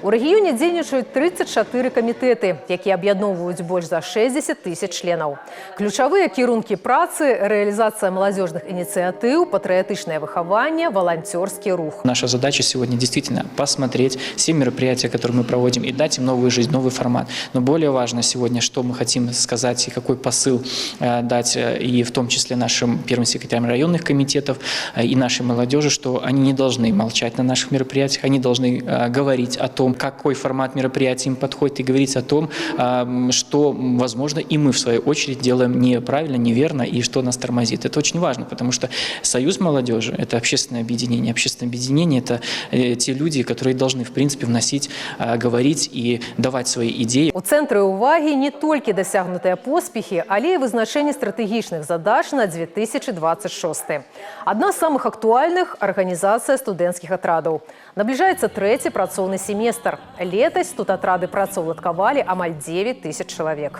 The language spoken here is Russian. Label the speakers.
Speaker 1: У рэгіёне дзейнічаюць 34 камітэты, якія аб'ядноўваюць больш за 60 тысяч членаў. Ключавыя кірункі працы – реализация молодежных инициатив, патриотичное выхование, волонтерский рух.
Speaker 2: Наша задача сегодня действительно посмотреть все мероприятия, которые мы проводим, и дать им новую жизнь, новый формат. Но более важно сегодня, что мы хотим сказать и какой посыл дать, и в том числе нашим первым секретарям районных комитетов и нашей молодежи, что они не должны молчать на наших мероприятиях, они должны говорить о том, какой формат мероприятий им подходит, и говорить о том, что, возможно, и мы в свою очередь делаем неправильно, неверно, и что нас тормозит. Это очень важно, потому что Союз молодежи – это общественное объединение. Общественное объединение – это те люди, которые должны, в принципе, вносить, говорить и давать свои идеи.
Speaker 1: У цэнтры ўвагі не толькі дасягнутыя поспехі, але і вызначэнне стратэгічных задач на 2026. Адна з самых актуальных – арганізацыя студэнцкіх атрадаў. Набліжаецца трэці працоўны семестр. Летась тут атрады працаўладкавалі амаль 9 тысяч чалавек.